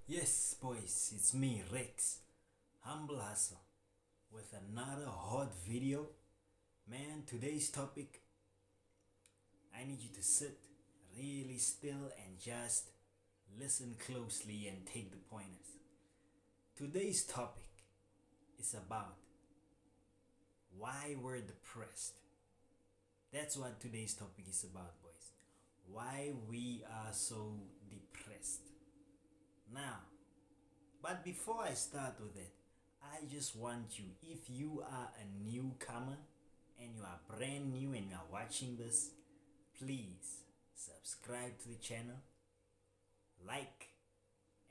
Yes, boys, it's me, Rex, Humble Hustle, with another hot video. Man, today's topic, I need you to sit really still and just listen closely and take the pointers. Today's topic is about why we're depressed. That's what today's topic is about, boys. Why we are so depressed. Now, but before I start with it, I just want you, if you are a newcomer and you are brand new and you are watching this, please subscribe to the channel, like,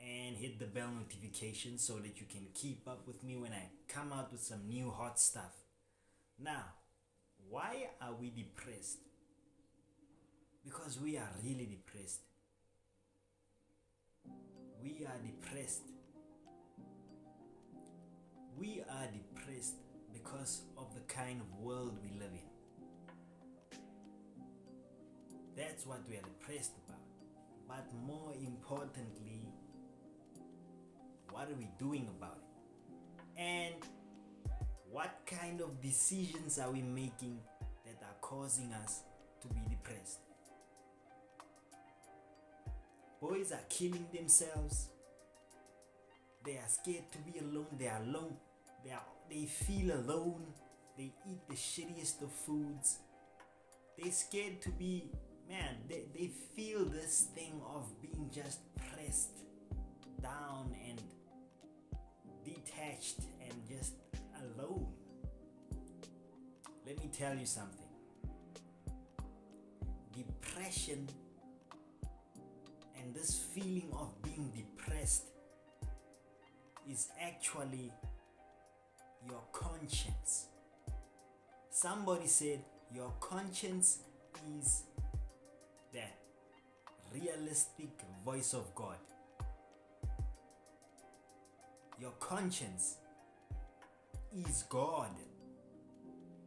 and hit the bell notification so that you can keep up with me when I come out with some new hot stuff. Now, why are we depressed? Because we are really depressed. We are depressed. We are depressed because of the kind of world we live in. That's what we are depressed about. But more importantly, what are we doing about it? And what kind of decisions are we making that are causing us to be depressed? Boys are killing themselves. They are scared to be alone. They are alone. They feel alone. They eat the shittiest of foods. They're scared to be, man, they feel this thing of being just pressed down and detached and just alone. Let me tell you something. Depression and this feeling of being depressed is actually your conscience. Somebody said your conscience is the realistic voice of God. Your conscience is God,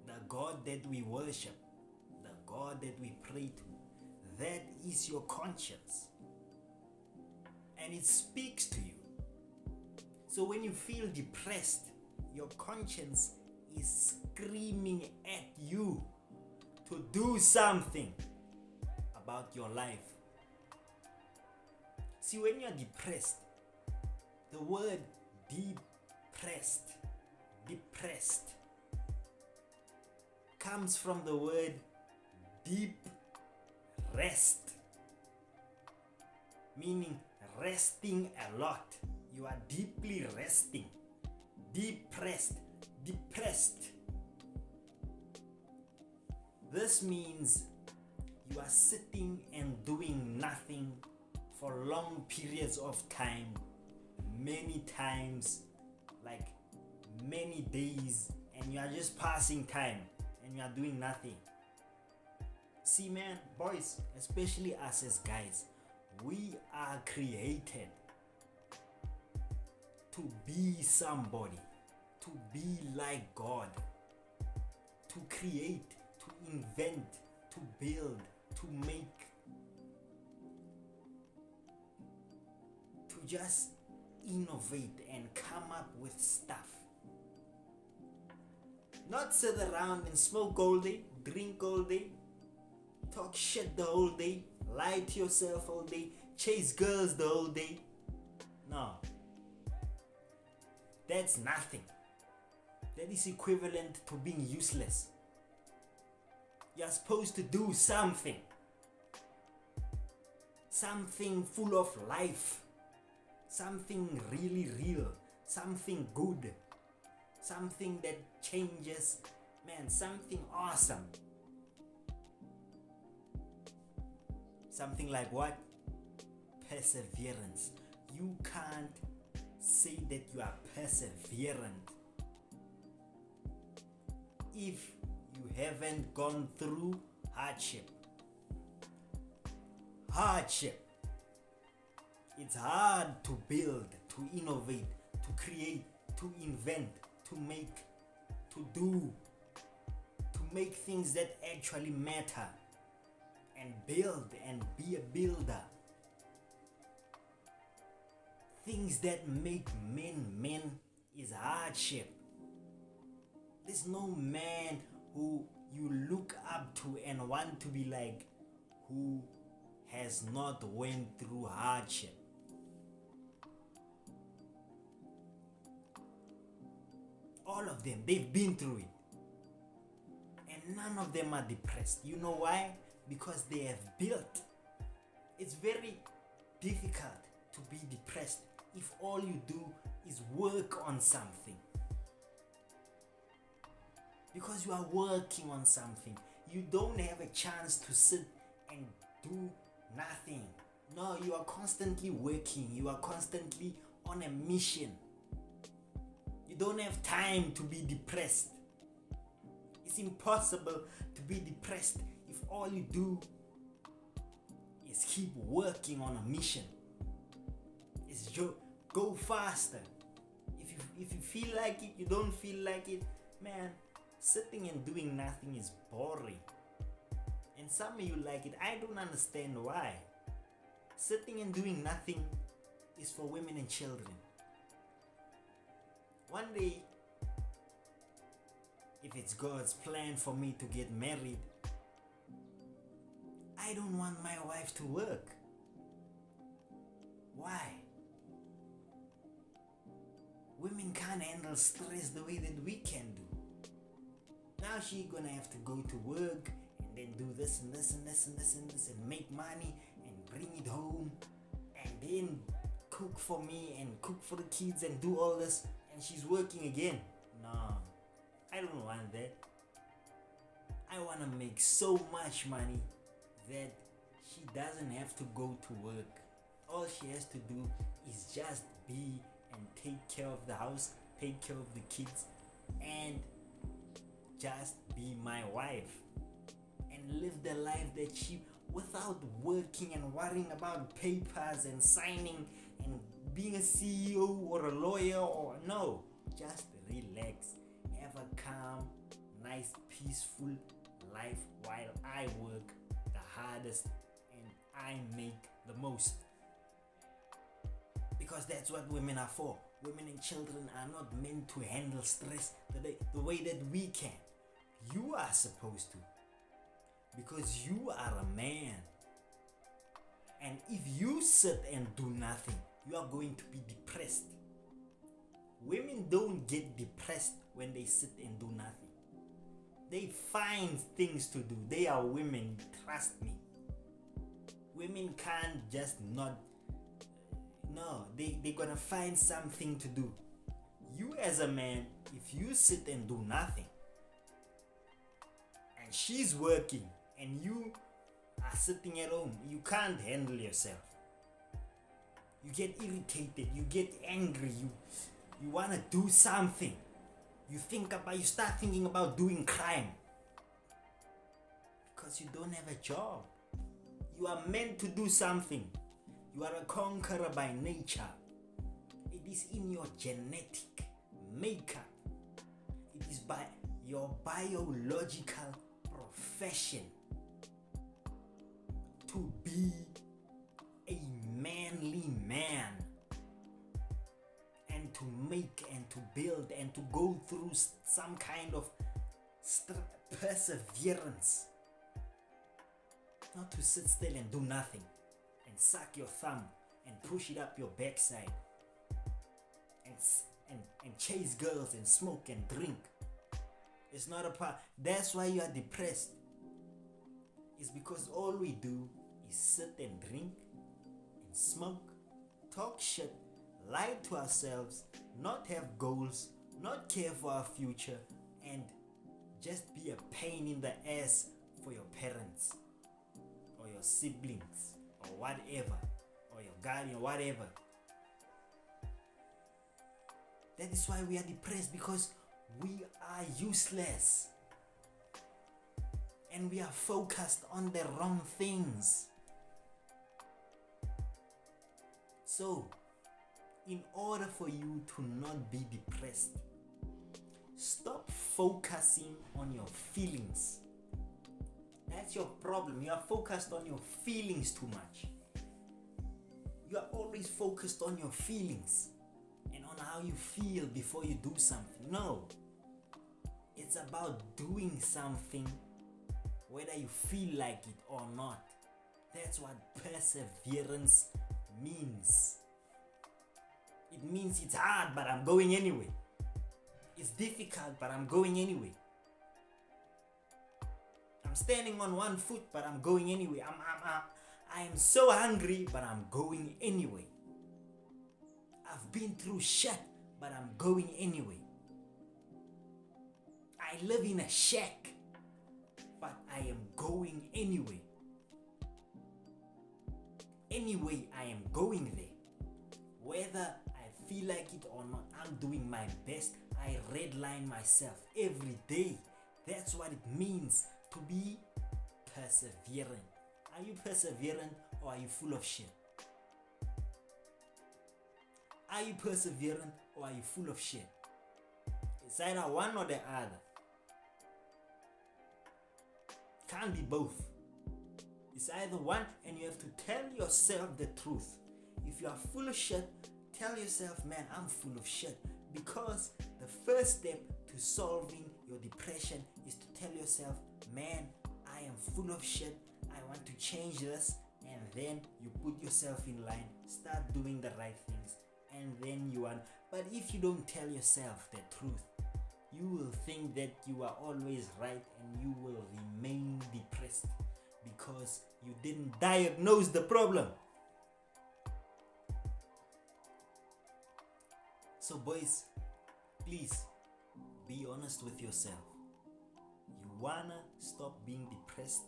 the God that we worship, the God that we pray to. That is your conscience, and it speaks to you. So when you feel depressed, your conscience is screaming at you to do something about your life. See, when you're depressed, the word depressed comes from the word deep rest, meaning resting a lot. You are deeply resting, depressed. This means you are sitting and doing nothing for long periods of time, many times, like many days, and you are just passing time and you are doing nothing. See, man, boys, especially us as guys, we are created to be somebody, to be like God, to create, to invent, to build, to make, to just innovate and come up with stuff. Not sit around and smoke all day, drink all day, talk shit the whole day, lie to yourself all day, chase girls the whole day. No. That's nothing. That is equivalent to being useless. You're supposed to do something. Something full of life. Something really real. Something good. Something that changes. Man, something awesome. Something like what? Perseverance. You can't say that you are perseverant if you haven't gone through hardship. It's hard to build, to innovate, to create, to invent, to make, to do, to make things that actually matter, and build and be a builder. things that make men is hardship. There's no man who you look up to and want to be like who has not went through hardship. All of them, they've been through it. And none of them are depressed. You know why? Because they have built. It's very difficult to be depressed if all you do is work on something. Because you are working on something. You don't have a chance to sit and do nothing. No, you are constantly working. You are constantly on a mission. You don't have time to be depressed. It's impossible to be depressed if all you do is keep working on a mission. It's go faster. If you feel like it, you don't feel like it, man, sitting and doing nothing is boring. And some of you like it. I don't understand why. Sitting and doing nothing is for women and children. One day, if it's God's plan for me to get married, I don't want my wife to work. Why? Women can't handle stress the way that we can do. Now she's gonna have to go to work and then do this and this and this and this and this and make money and bring it home and then cook for me and cook for the kids and do all this, and she's working again. No, I don't want that. I want to make so much money that she doesn't have to go to work. All she has to do is just be and take care of the house, take care of the kids, and just be my wife and live the life that she, without working and worrying about papers and signing and being a CEO or a lawyer, or no, just relax, have a calm, nice, peaceful life while I work the hardest and I make the most. Because that's what women are for. Women and children are not meant to handle stress the way that we can. You are supposed to. Because you are a man. And if you sit and do nothing, you are going to be depressed. Women don't get depressed when they sit and do nothing. They find things to do. They are women, trust me. Women can't just not. No, they're gonna find something to do. You as a man, if you sit and do nothing, and she's working, and you are sitting at home, you can't handle yourself. You get irritated, you get angry, you wanna do something. You start thinking about doing crime. Because you don't have a job. You are meant to do something. You are a conqueror by nature. It is in your genetic makeup. It is by your biological profession to be a manly man and to make and to build and to go through some kind of perseverance. Not to sit still and do nothing and suck your thumb and push it up your backside and chase girls and smoke and drink. It's not a part. That's why you are depressed. It's because all we do is sit and drink and smoke, talk shit, lie to ourselves, not have goals, not care for our future, and just be a pain in the ass for your parents or your siblings or whatever, or your guardian, whatever. That is why we are depressed, because we are useless and we are focused on the wrong things. So, in order for you to not be depressed, stop focusing on your feelings. That's your problem. You are focused on your feelings too much. You are always focused on your feelings and on how you feel before you do something. No. It's about doing something whether you feel like it or not. That's what perseverance means. It means it's hard, but I'm going anyway. It's difficult, but I'm going anyway. I'm standing on one foot, but I'm going anyway. I am so hungry, but I'm going anyway. I've been through shit, but I'm going anyway. I live in a shack, but I am going anyway. Anyway, I am going there. Whether I feel like it or not, I'm doing my best. I redline myself every day. That's what it means to be perseverant. Are you perseverant or are you full of shit? Are you perseverant or are you full of shit? It's either one or the other. Can't be both. It's either one, and you have to tell yourself the truth. If you are full of shit, tell yourself, man, I'm full of shit. Because the first step to solving your depression is to tell yourself, man, I am full of shit. I want to change this. And then you put yourself in line, start doing the right things, and then you want. But if you don't tell yourself the truth, you will think that you are always right, and you will remain depressed because you didn't diagnose the problem. So boys, please be honest with yourself. You wanna stop being depressed?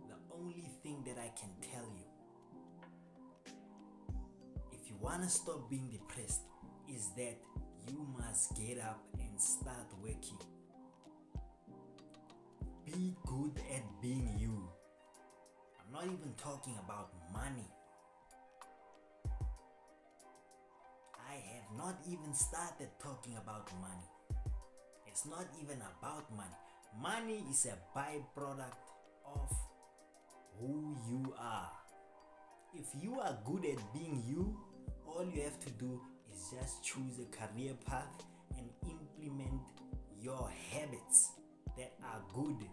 The only thing that I can tell you, if you wanna stop being depressed, is that you must get up and start working. Be good at being you. I'm not even talking about money. I have not even started talking about money. It's not even about money. Money is a byproduct of who you are. If you are good at being you, all you have to do is just choose a career path and implement your habits that are good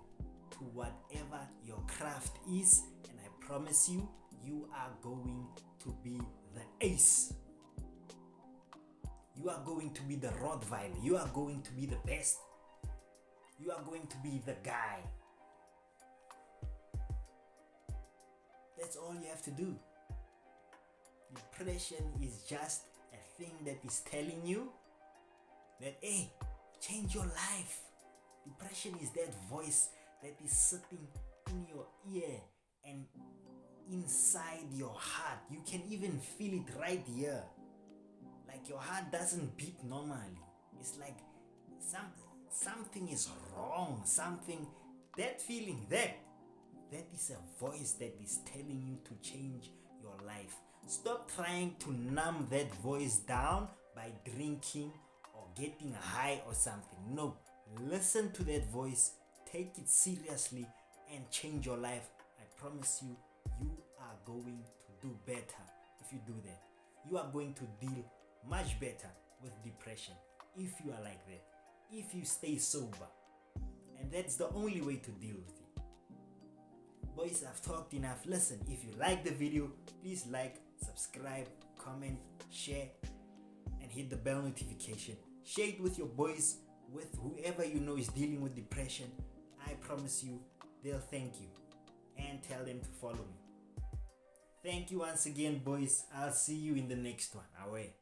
to whatever your craft is, and I promise you, you are going to be the ace. You are going to be the Rottweiler. You are going to be the best. You are going to be the guy. That's all you have to do. Depression is just a thing that is telling you that, hey, change your life. Depression is that voice that is sitting in your ear and inside your heart. You can even feel it right here. Like your heart doesn't beat normally. It's like something is wrong. That feeling, that is a voice that is telling you to change your life. Stop trying to numb that voice down by drinking or getting high or something. No, listen to that voice, take it seriously, and change your life. I promise you, you are going to do better if you do that. You are going to deal much better with depression if you are like that, if you stay sober. And that's the only way to deal with it. Boys, I've talked enough. Listen, if you like the video, please like, subscribe, comment, share, and hit the bell notification. Share it with your boys, with whoever you know is dealing with depression. I promise you, they'll thank you. And tell them to follow me. Thank you once again, boys. I'll see you in the next one. Away.